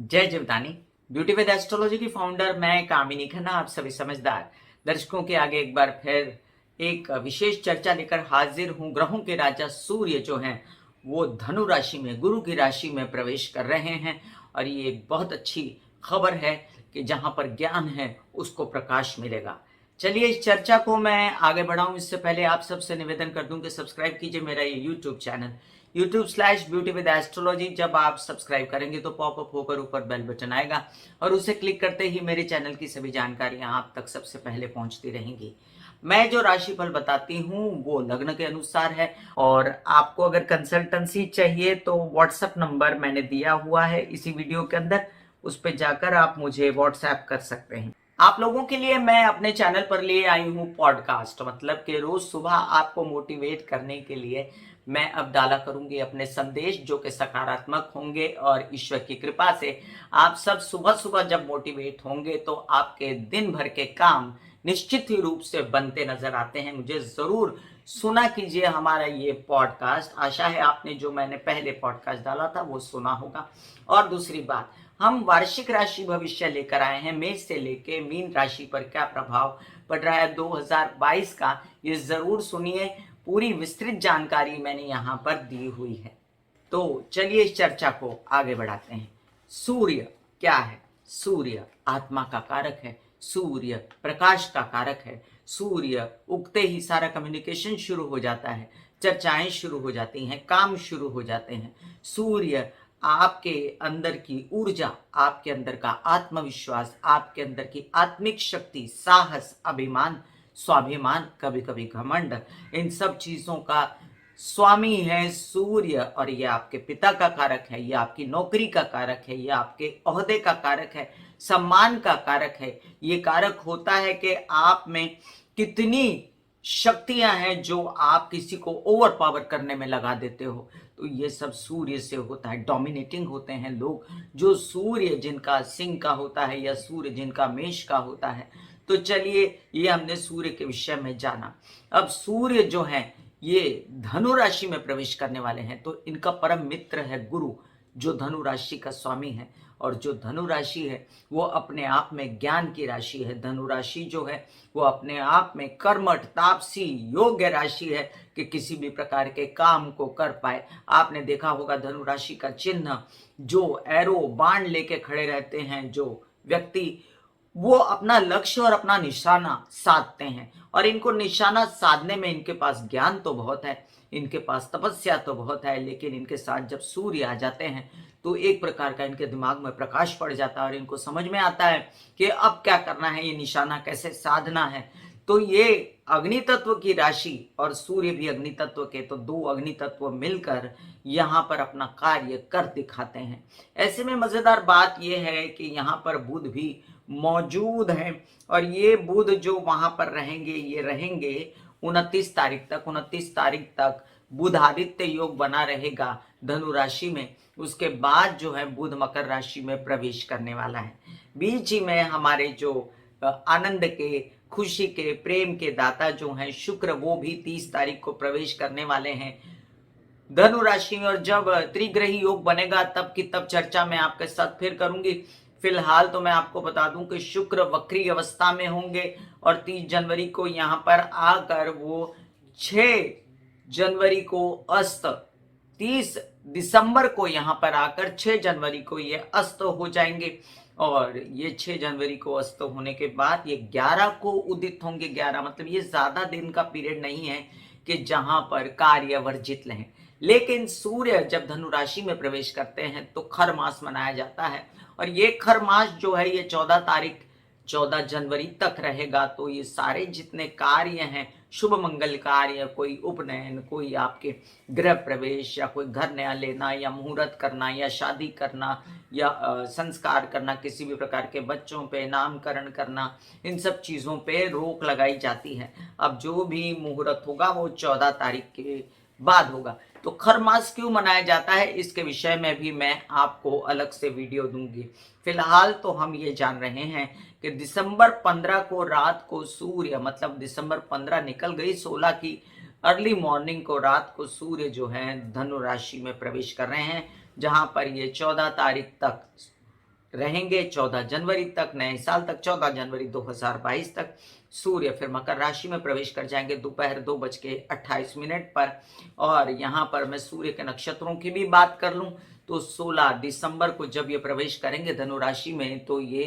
जय Jivdani. Beauty with astrology की founder मैं कामिनी खन्ना आप सभी समझदार दर्शकों के आगे एक बार फिर एक विशेष चर्चा लेकर हाजिर हूं। ग्रहों के राजा सूर्य जो हैं वो धनु राशि में गुरु की राशि में प्रवेश कर रहे हैं और ये एक बहुत अच्छी खबर है कि जहां पर ज्ञान है उसको प्रकाश मिलेगा। चलिए इस चर्चा को मैं आगे बढ़ाऊं इससे पहले आप सबसे निवेदन कर दूं कि सब्सक्राइब कीजिए मेरा ये यूट्यूब चैनल YouTube/ब्यूटी विद एस्ट्रोलॉजी। जब आप सब्सक्राइब करेंगे तो पॉपअप होकर ऊपर बेल बटन आएगा और उसे क्लिक करते ही मेरे चैनल की सभी जानकारियां आप तक सबसे पहले पहुंचती रहेंगी। मैं जो राशिफल बताती हूँ वो लग्न के अनुसार है और आपको अगर कंसल्टेंसी चाहिए तो व्हाट्सएप नंबर मैंने दिया हुआ है इसी वीडियो के अंदर, उस पर जाकर आप मुझे व्हाट्सएप कर सकते हैं। आप लोगों के लिए मैं अपने चैनल पर लिए आई हूँ पॉडकास्ट, मतलब कि रोज सुबह आपको मोटिवेट करने के लिए मैं अब डाला करूंगी अपने संदेश जो कि सकारात्मक होंगे और ईश्वर की कृपा से आप सब सुबह सुबह जब मोटिवेट होंगे तो आपके दिन भर के काम निश्चित ही रूप से बनते नजर आते हैं। मुझे जरूर सुना कीजिए हमारा ये पॉडकास्ट। आशा है आपने जो मैंने पहले पॉडकास्ट डाला था वो सुना होगा। और दूसरी बात, हम वार्षिक राशि भविष्य लेकर आए हैं। मेष से लेके मीन राशि पर क्या प्रभाव पड़ रहा है 2022 का, ये जरूर सुनिए। पूरी विस्तृत जानकारी मैंने यहाँ पर दी हुई है। तो चलिए इस चर्चा को आगे बढ़ाते हैं। सूर्य क्या है? सूर्य आत्मा का कारक है, सूर्य प्रकाश का कारक है। सूर्य उगते ही सारा कम्युनिकेशन शुरू हो जाता है, चर्चाएं शुरू हो जाती हैं, काम शुरू हो जाते हैं। सूर्य आपके अंदर की ऊर्जा, आपके अंदर का आत्मविश्वास, आपके अंदर की आत्मिक शक्ति, साहस, अभिमान, स्वाभिमान, कभी कभी घमंड, इन सब चीजों का स्वामी है सूर्य। और ये आपके पिता का कारक है, ये आपकी नौकरी का कारक है, ये आपके ओहदे का कारक है, सम्मान का कारक है। ये कारक होता है कि आप में कितनी शक्तियां हैं जो आप किसी को ओवर पावर करने में लगा देते हो। तो ये सब सूर्य से होता है। डोमिनेटिंग होते हैं लोग जो सूर्य जिनका सिंह का होता है या सूर्य जिनका मेष का होता है। तो चलिए ये हमने सूर्य के विषय में जाना। अब सूर्य जो है ये धनु राशि में प्रवेश करने वाले हैं तो इनका परम मित्र है गुरु, जो धनु राशि का स्वामी है। और जो धनु राशि है वो अपने आप में ज्ञान की राशि है। धनु राशि जो है वो अपने आप में कर्मठ, तापसी, योग्य राशि है कि किसी भी प्रकार के काम को कर पाए। आपने देखा होगा धनु राशि का चिन्ह जो एरो बाण लेके खड़े रहते हैं जो व्यक्ति, वो अपना लक्ष्य और अपना निशाना साधते हैं। और इनको निशाना साधने में इनके पास ज्ञान तो बहुत है, इनके पास तपस्या तो बहुत है, लेकिन इनके साथ जब सूर्य आ जाते हैं तो एक प्रकार का इनके दिमाग में प्रकाश पड़ जाता है और इनको समझ में आता है कि अब क्या करना है, ये निशाना कैसे साधना है। तो ये अग्नि तत्व की राशि और सूर्य भी अग्नि तत्व के, तो दो अग्नि तत्व मिलकर यहाँ पर अपना कार्य कर दिखाते हैं। ऐसे में मजेदार बात यह है कि यहाँ पर बुध भी मौजूद हैं और ये बुध जो वहां पर रहेंगे, ये रहेंगे 29 तारीख तक बुध आदित्य योग बना रहेगा धनु राशि में। उसके बाद जो है बुध मकर राशि में प्रवेश करने वाला है। बीच ही में हमारे जो आनंद के, खुशी के, प्रेम के दाता जो हैं शुक्र, वो भी 30 तारीख को प्रवेश करने वाले हैं धनु राशि में। और जब त्रिग्रही योग बनेगा तब की तब चर्चा मैं आपके साथ फिर करूंगी। फिलहाल तो मैं आपको बता दूं कि शुक्र वक्री अवस्था में होंगे और 30 जनवरी को यहाँ पर आकर वो 6 जनवरी को अस्त, 30 दिसंबर को यहाँ पर आकर 6 जनवरी को ये अस्त हो जाएंगे। और ये 6 जनवरी को अस्त होने के बाद ये 11 को उदित होंगे। 11 मतलब ये ज्यादा दिन का पीरियड नहीं है कि जहां पर कार्य वर्जित रहें। लेकिन सूर्य जब धनु राशि में प्रवेश करते हैं तो खर मास मनाया जाता है और ये खर मास जो है ये 14 जनवरी तक रहेगा। तो ये सारे जितने कार्य हैं, शुभ मंगल कार्य, कोई उपनयन, कोई आपके गृह प्रवेश या कोई घर नया लेना या मुहूर्त करना या शादी करना या संस्कार करना, किसी भी प्रकार के बच्चों पे नामकरण करना, इन सब चीजों पे रोक लगाई जाती है। अब जो भी मुहूर्त होगा वो 14 तारीख के बाद होगा। तो खर मास क्यों मनाया जाता है इसके विषय में भी मैं आपको अलग से वीडियो दूंगी। फिलहाल तो हम ये जान रहे हैं कि दिसंबर 15 को रात को सूर्य, मतलब दिसंबर 15 निकल गई, 16 की अर्ली मॉर्निंग को रात को सूर्य जो है धनु राशि में प्रवेश कर रहे हैं, जहां पर ये 14 तारीख तक रहेंगे 14 जनवरी तक, नए साल तक, 14 जनवरी 2022 तक। सूर्य फिर मकर राशि में प्रवेश कर जाएंगे दोपहर 2:28 पर। और यहाँ पर मैं सूर्य के नक्षत्रों की भी बात कर लूं तो 16 दिसंबर को जब ये प्रवेश करेंगे धनु राशि में तो ये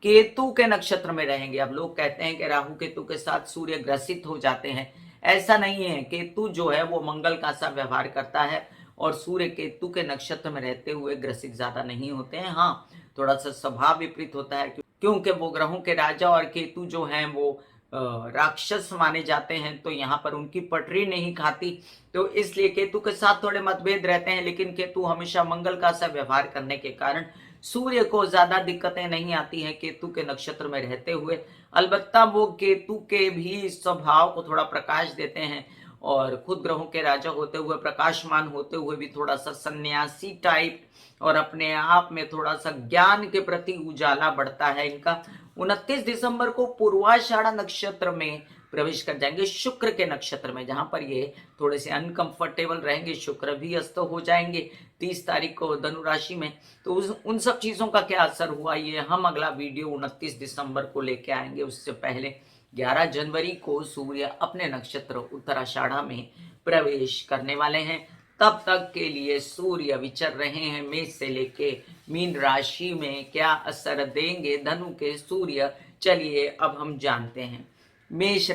केतु के नक्षत्र में रहेंगे। अब लोग कहते हैं कि राहु केतु के साथ सूर्य ग्रसित हो जाते हैं, ऐसा नहीं है। केतु जो है वो मंगल का सा व्यवहार करता है और सूर्य केतु के नक्षत्र में रहते हुए ग्रसित ज्यादा नहीं होते हैं। हाँ, थोड़ा सा स्वभाव विपरीत होता है क्योंकि वो ग्रहों के राजा और केतु जो हैं वो राक्षस माने जाते हैं, तो यहाँ पर उनकी पटरी नहीं खाती, तो इसलिए केतु के साथ थोड़े मतभेद रहते हैं। लेकिन केतु हमेशा मंगल का सा व्यवहार करने के कारण सूर्य को ज्यादा दिक्कतें नहीं आती हैं केतु के नक्षत्र में रहते हुए। अलबत्ता वो केतु के भी स्वभाव को थोड़ा प्रकाश देते हैं और खुद ग्रहों के राजा होते हुए, प्रकाशमान होते हुए भी थोड़ा सा सन्यासी टाइप और अपने आप में थोड़ा सा ज्ञान के प्रति उजाला बढ़ता है इनका। 29 दिसंबर को पूर्वाषाढ़ा नक्षत्र में प्रवेश कर जाएंगे, शुक्र के नक्षत्र में, जहां पर ये थोड़े से अनकंफर्टेबल रहेंगे। शुक्र भी अस्त हो जाएंगे 30 तारीख को धनु राशि में। तो उन सब चीजों का क्या असर हुआ ये हम अगला वीडियो 29 दिसंबर को लेके आएंगे। उससे पहले 11 जनवरी को सूर्य अपने नक्षत्र उत्तराषाढ़ा में प्रवेश करने वाले हैं। तब तक के लिए सूर्य विचर रहे हैं मेष से लेके मीन राशि में, क्या असर देंगे धनु के सूर्य, चलिए अब हम जानते हैं। मेष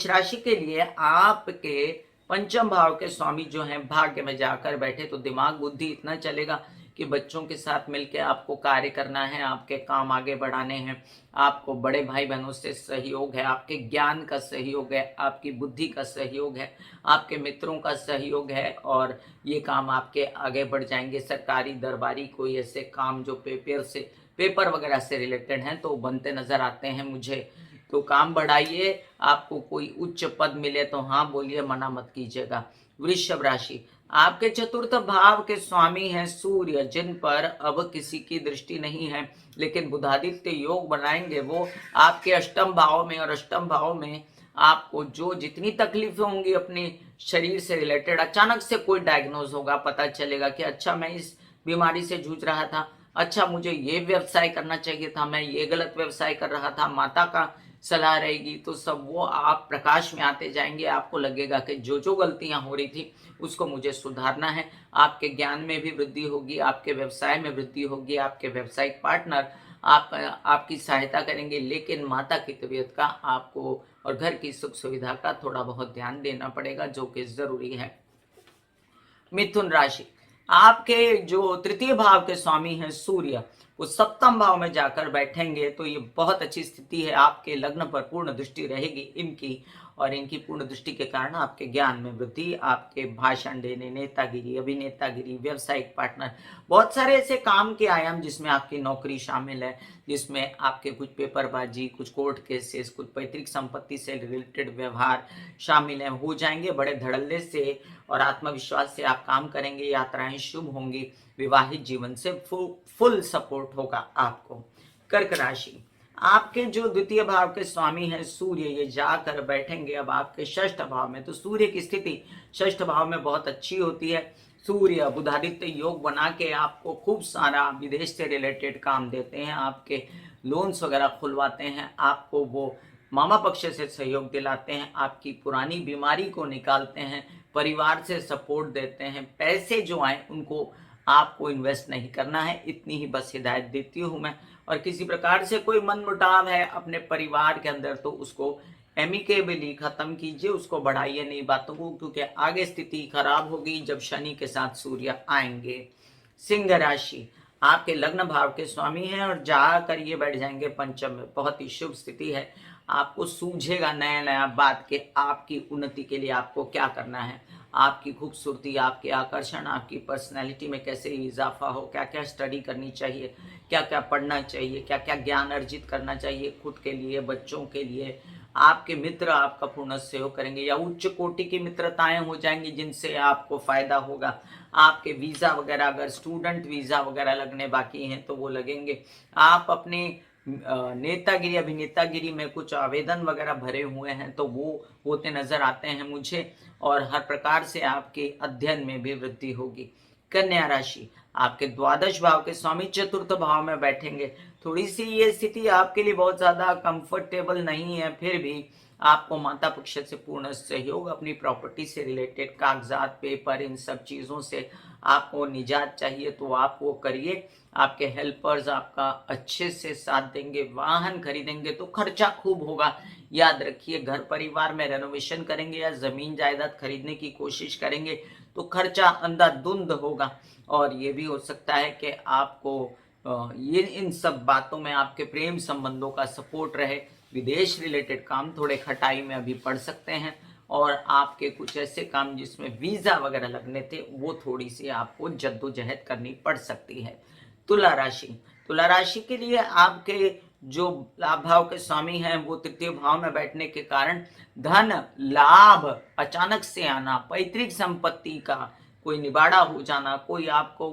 राशि के लिए आपके पंचम भाव के स्वामी जो हैं भाग्य में जाकर बैठे, तो दिमाग बुद्धि इतना चलेगा कि बच्चों के साथ मिलकर आपको कार्य करना है, आपके काम आगे बढ़ाने हैं, आपको बड़े भाई बहनों से सहयोग है, आपके ज्ञान का सहयोग है, आपकी बुद्धि का सहयोग है, आपके मित्रों का सहयोग है और ये काम आपके आगे बढ़ जाएंगे। सरकारी दरबारी कोई ऐसे काम जो पेपर वगैरह से रिलेटेड हैं तो बनते नजर आते हैं मुझे, तो काम बढ़ाइए। आपको कोई उच्च पद मिले तो हाँ बोलिए, मना मत कीजिएगा। वृषभ राशि, आपके चतुर्थ भाव के स्वामी हैं सूर्य, जिन पर अब किसी की दृष्टि नहीं है, लेकिन बुधादित्य योग बनाएंगे वो आपके अष्टम भाव में। और अष्टम भाव में आपको जो जितनी तकलीफें होंगी अपने शरीर से रिलेटेड, अचानक से कोई डायग्नोज होगा, पता चलेगा कि अच्छा मैं इस बीमारी से जूझ रहा था, अच्छा मुझे ये व्यवसाय करना चाहिए था, मैं ये गलत व्यवसाय कर रहा था, माता का सलाह रहेगी, तो सब वो आप प्रकाश में आते जाएंगे। आपको लगेगा कि जो जो गलतियां हो रही थी उसको मुझे सुधारना है। आपके ज्ञान में भी वृद्धि होगी, आपके व्यवसाय में वृद्धि होगी, आपके व्यावसायिक पार्टनर आपकी सहायता करेंगे। लेकिन माता की तबीयत का आपको और घर की सुख सुविधा का थोड़ा बहुत ध्यान देना पड़ेगा, जो कि जरूरी है। मिथुन राशि, आपके जो तृतीय भाव के स्वामी हैं सूर्य, वो सप्तम भाव में जाकर बैठेंगे, तो ये बहुत अच्छी स्थिति है। आपके लग्न पर पूर्ण दृष्टि रहेगी इनकी, और इनकी पूर्ण दृष्टि के कारण आपके ज्ञान में वृद्धि, आपके भाषण देने, नेतागिरी, अभिनेतागिरी, व्यावसायिक पार्टनर, बहुत सारे ऐसे काम के आयाम जिसमें आपकी नौकरी शामिल है, जिसमें आपके कुछ पेपरबाजी, कुछ कोर्ट केसेस, कुछ पैतृक संपत्ति से रिलेटेड व्यवहार शामिल है, हो जाएंगे। बड़े धड़ल्ले से और आत्मविश्वास से आप काम करेंगे, यात्राएं शुभ होंगी, विवाहित जीवन से फुल सपोर्ट होगा आपको। कर्क राशि, आपके जो द्वितीय भाव के स्वामी हैं सूर्य, ये जाकर बैठेंगे अब आपके षष्ठ भाव में। तो सूर्य की स्थिति षष्ठ भाव में बहुत अच्छी होती है। सूर्य बुधादित्य योग बना के आपको खूब सारा विदेश से रिलेटेड काम देते हैं, आपके लोन्स वगैरह खुलवाते हैं, आपको वो मामा पक्ष से सहयोग दिलाते हैं, आपकी पुरानी बीमारी को निकालते हैं, परिवार से सपोर्ट देते हैं। पैसे जो आए उनको आपको इन्वेस्ट नहीं करना है, इतनी ही बस हिदायत देती हूँ मैं। और किसी प्रकार से कोई मनमुटाव है अपने परिवार के अंदर तो उसको एमिकेबली खत्म कीजिए, उसको बढ़ाइए नहीं बातों को, क्योंकि आगे स्थिति खराब होगी जब शनि के साथ सूर्य आएंगे। सिंह राशि, आपके लग्न भाव के स्वामी हैं और जाकर ये बैठ जाएंगे पंचम में, बहुत ही शुभ स्थिति है। आपको सूझेगा नया नया बात के आपकी उन्नति के लिए आपको क्या करना है, आपकी खूबसूरती, आपके आकर्षण, आपकी पर्सनैलिटी में कैसे इजाफा हो, क्या क्या स्टडी करनी चाहिए, क्या क्या पढ़ना चाहिए, क्या क्या ज्ञान अर्जित करना चाहिए खुद के लिए, बच्चों के लिए। आपके मित्र आपका पूर्ण सहयोग करेंगे या उच्च कोटि की मित्रताएं हो जाएंगी जिनसे आपको फायदा होगा। आपके वीजा वगैरह, अगर स्टूडेंट वीजा वगैरह लगने बाकी हैं तो वो लगेंगे। आप अपने नेतागिरी, अभिनेतागिरी में कुछ आवेदन वगैरह भरे हुए हैं तो वो होते नजर आते हैं मुझे, और हर प्रकार से आपके अध्ययन में भी वृद्धि होगी। कन्या राशि, आपके द्वादश भाव के स्वामी चतुर्थ भाव में बैठेंगे। थोड़ी सी ये स्थिति आपके लिए बहुत ज्यादा कंफर्टेबल नहीं है, फिर भी आपको माता पक्ष से पूर्ण सहयोग, अपनी प्रॉपर्टी से रिलेटेड कागजात, पेपर, इन सब चीजों से आपको निजात चाहिए तो आप वो करिए। आपके हेल्पर्स आपका अच्छे से साथ देंगे। वाहन खरीदेंगे तो खर्चा खूब होगा। याद रखिए, घर परिवार में रेनोवेशन करेंगे या जमीन जायदाद खरीदने की कोशिश करेंगे तो खर्चा अंधाधुंध होगा। और ये भी हो सकता है कि आपको ये इन सब बातों में आपके प्रेम संबंधों का सपोर्ट रहे। विदेश रिलेटेड काम थोड़े खटाई में अभी पड़ सकते हैं, और आपके कुछ ऐसे काम जिसमें वीजा वगैरह लगने थे वो थोड़ी सी आपको जद्दोजहद करनी पड़ सकती है। तुला राशि, तुला राशि के लिए आपके जो लाभ भाव के स्वामी हैं वो तृतीय भाव में बैठने के कारण धन लाभ अचानक से आना, पैतृक संपत्ति का कोई निबाड़ा हो जाना, कोई आपको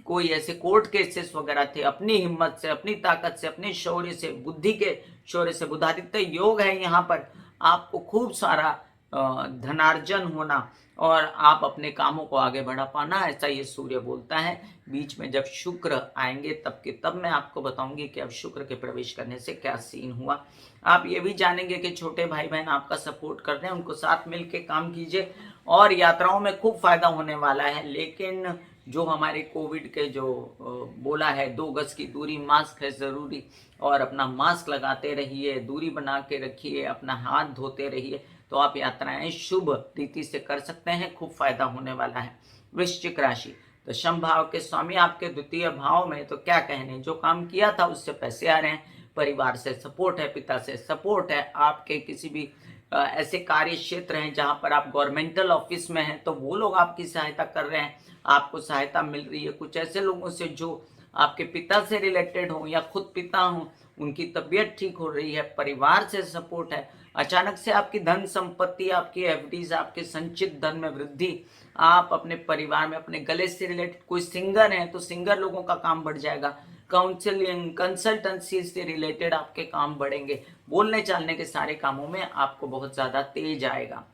कोई ऐसे कोर्ट केसेस वगैरह थे, अपनी हिम्मत से, अपनी ताकत से, अपने शौर्य से, बुद्धि के शौर्य से, बुधादित्य योग है यहाँ पर, आपको खूब सारा धनार्जन होना और आप अपने कामों को आगे बढ़ा पाना, ऐसा ये सूर्य बोलता है। बीच में जब शुक्र आएंगे तब के तब मैं आपको बताऊंगी कि अब शुक्र के प्रवेश करने से क्या सीन हुआ। आप ये भी जानेंगे कि छोटे भाई बहन आपका सपोर्ट कर रहे हैं, उनको साथ मिल के काम कीजिए और यात्राओं में खूब फायदा होने वाला है। लेकिन जो हमारे कोविड के जो बोला है 2 गज की दूरी, मास्क है जरूरी, और अपना मास्क लगाते रहिए, दूरी बना के रखिए, अपना हाथ धोते रहिए, तो आप यात्राएं शुभ रीति से कर सकते हैं, खूब फायदा होने वाला है। वृश्चिक राशि, दशम भाव के स्वामी आपके द्वितीय भाव में, तो क्या कहने, जो काम किया था उससे पैसे आ रहे हैं, परिवार से सपोर्ट है, पिता से सपोर्ट है, आपके किसी भी ऐसे कार्य क्षेत्र हैं जहां पर आप गवर्नमेंटल ऑफिस में हैं तो वो लोग आपकी सहायता कर रहे हैं, आपको सहायता मिल रही है। कुछ ऐसे लोगों से जो आपके पिता से रिलेटेड हो या खुद पिता हो, उनकी तबीयत ठीक हो रही है, परिवार से सपोर्ट है। अचानक से आपकी धन संपत्ति, आपकी एफडीज, आपके संचित धन में वृद्धि, आप अपने परिवार में अपने गले से रिलेटेड, कोई सिंगर है तो सिंगर लोगों का काम बढ़ जाएगा, काउंसलिंग कंसल्टेंसी से रिलेटेड आपके काम बढ़ेंगे, बोलने चालने के सारे कामों में आपको बहुत ज्यादा तेज आएगा।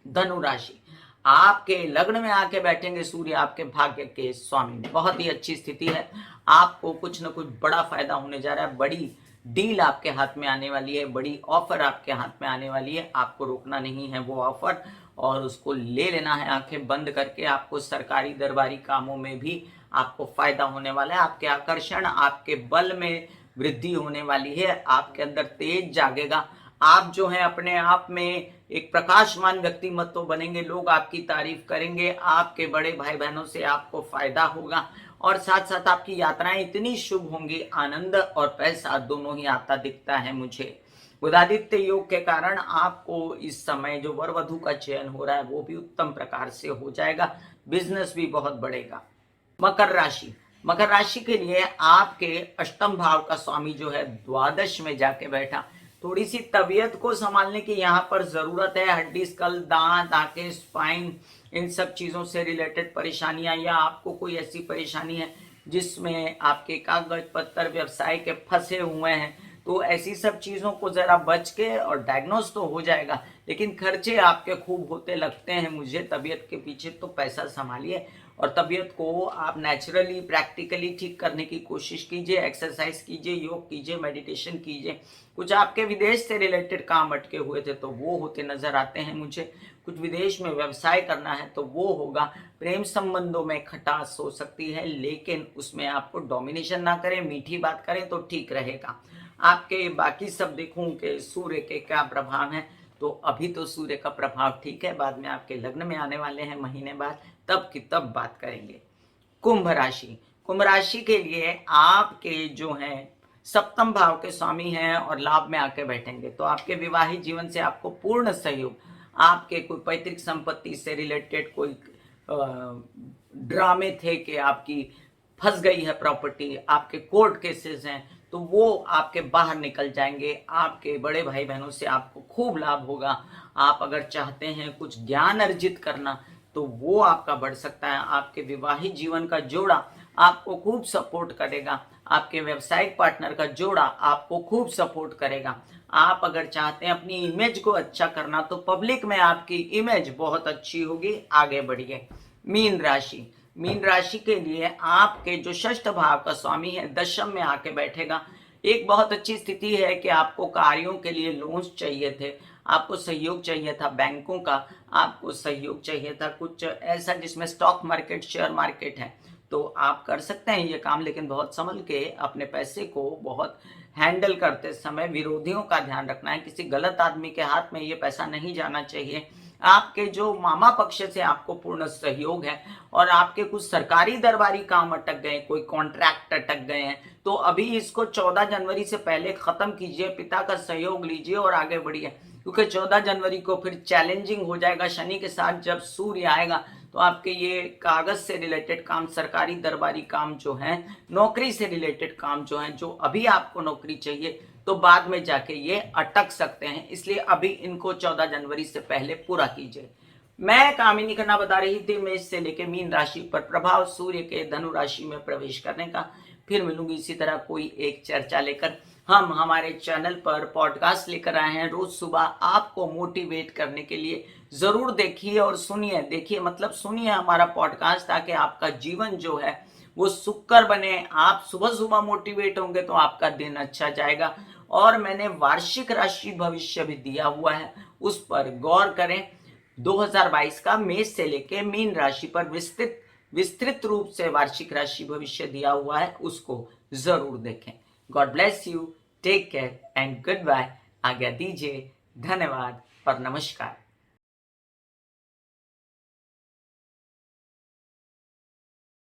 धनु राशि, आपके लग्न में आके बैठेंगे सूर्य, आपके भाग्य के स्वामी, बहुत ही अच्छी स्थिति है। आपको कुछ न कुछ बड़ा फायदा होने जा रहा है, बड़ी डील आपके हाथ में आने वाली है, बड़ी ऑफर आपके हाथ में आने वाली है, आपको रोकना नहीं है वो ऑफर और उसको ले लेना है आंखें बंद करके। आपको सरकारी दरबारी कामों में भी आपको फायदा होने वाला है, आपके आकर्षण, आपके बल में वृद्धि होने वाली है, आपके अंदर तेज जागेगा। आप जो है अपने आप में एक प्रकाशमान व्यक्तिमत्व बनेंगे, लोग आपकी तारीफ करेंगे, आपके बड़े भाई बहनों से आपको फायदा होगा और साथ साथ आपकी यात्राएं इतनी शुभ होंगी, आनंद और पैसा दोनों ही आता दिखता है मुझे। बुधादित्य योग के कारण आपको इस समय जो वर वधु का चयन हो रहा है वो भी उत्तम प्रकार से हो जाएगा, बिजनेस भी बहुत बढ़ेगा। मकर राशि, मकर राशि के लिए आपके अष्टम भाव का स्वामी जो है द्वादश में जाके बैठा, थोड़ी सी तबीयत को संभालने की यहाँ पर जरूरत है। हड्डी, स्कल, दांत, आंखें, स्पाइन, इन सब चीजों से रिलेटेड परेशानियां, या आपको कोई ऐसी परेशानी है जिसमें आपके कागज पत्तर व्यवसाय के फंसे हुए हैं, तो ऐसी सब चीजों को जरा बच के, और डायग्नोस तो हो जाएगा लेकिन खर्चे आपके खूब होते लगते हैं मुझे तबीयत के पीछे, तो पैसा संभालिए और तबीयत को आप नेचुरली प्रैक्टिकली ठीक करने की कोशिश कीजिए। एक्सरसाइज कीजिए, योग कीजिए, मेडिटेशन कीजिए। कुछ आपके विदेश से रिलेटेड काम अटके हुए थे तो वो होते नजर आते हैं मुझे, कुछ विदेश में व्यवसाय करना है तो वो होगा। प्रेम संबंधों में खटास हो सकती है लेकिन उसमें आपको डोमिनेशन ना करें, मीठी बात करें तो ठीक रहेगा। आपके बाकी सब देखूं कि सूर्य के क्या प्रभाव हैं, तो अभी तो सूर्य का प्रभाव ठीक है, बाद में आपके लग्न में आने वाले हैं महीने बाद, तब की तब बात करेंगे। कुंभ राशि, कुंभ राशि के लिए आपके जो हैं सप्तम भाव के स्वामी हैं और लाभ में आके बैठेंगे, तो आपके विवाहित जीवन से आपको पूर्ण सहयोग, आपके कोई पैतृक संपत्ति से रिलेटेड कोई ड्रामे थे कि आपकी फंस गई है प्रॉपर्टी, आपके कोर्ट केसेस हैं, तो वो आपके बाहर निकल जाएंगे। आपके बड़े भाई बहनों से आपको खूब लाभ होगा। आप अगर चाहते हैं कुछ ज्ञान अर्जित करना तो वो आपका बढ़ सकता है। आपके विवाहित जीवन का जोड़ा आपको खूब सपोर्ट करेगा, आपके व्यावसायिक पार्टनर का जोड़ा आपको खूब सपोर्ट करेगा। आप अगर चाहते हैं अपनी इमेज को अच्छा करना तो पब्लिक में आपकी इमेज बहुत अच्छी होगी, आगे बढ़िए। मीन राशि, मीन राशि के लिए आपके जो षष्ठ भाव का स्वामी है दशम में आके बैठेगा। एक बहुत अच्छी स्थिति है कि आपको कार्यों के लिए लोन्स चाहिए थे, आपको सहयोग चाहिए था बैंकों का, आपको सहयोग चाहिए था कुछ ऐसा जिसमें स्टॉक मार्केट, शेयर मार्केट है, तो आप कर सकते हैं ये काम, लेकिन बहुत संभल के अपने पैसे को बहुत हैंडल करते समय विरोधियों का ध्यान रखना है। किसी गलत आदमी के हाथ में ये पैसा नहीं जाना चाहिए। आपके जो मामा पक्ष से आपको पूर्ण सहयोग है और आपके कुछ सरकारी दरबारी काम अटक गए, कोई कॉन्ट्रैक्ट अटक गए हैं, तो अभी इसको 14 जनवरी से पहले खत्म कीजिए, पिता का सहयोग लीजिए और आगे बढ़िए, क्योंकि 14 जनवरी को फिर चैलेंजिंग हो जाएगा। शनि के साथ जब सूर्य आएगा तो आपके ये कागज से रिलेटेड काम, सरकारी दरबारी काम जो है, नौकरी से रिलेटेड काम जो है, जो अभी आपको नौकरी चाहिए तो बाद में जाके ये अटक सकते हैं, इसलिए अभी इनको 14 जनवरी से पहले पूरा कीजिए। मैं कामिनी खन्ना बता रही थी मेष से लेके मीन राशि पर प्रभाव सूर्य के धनु राशि में प्रवेश करने का। फिर मिलूंगी इसी तरह कोई एक चर्चा लेकर। हम हमारे चैनल पर पॉडकास्ट लेकर आए हैं रोज सुबह आपको मोटिवेट करने के लिए। जरूर देखिए और सुनिए, देखिए मतलब सुनिए हमारा पॉडकास्ट, ताकि आपका जीवन जो है वो सुकर बने। आप सुबह सुबह मोटिवेट होंगे तो आपका दिन अच्छा जाएगा। और मैंने वार्षिक राशि भविष्य भी दिया हुआ है, उस पर गौर करें। 2022 का मेष से लेके मीन राशि पर विस्तृत रूप से वार्षिक राशि भविष्य दिया हुआ है, उसको जरूर देखें। God bless you, take care and goodbye. आज्ञा दीजिए, धन्यवाद और नमस्कार।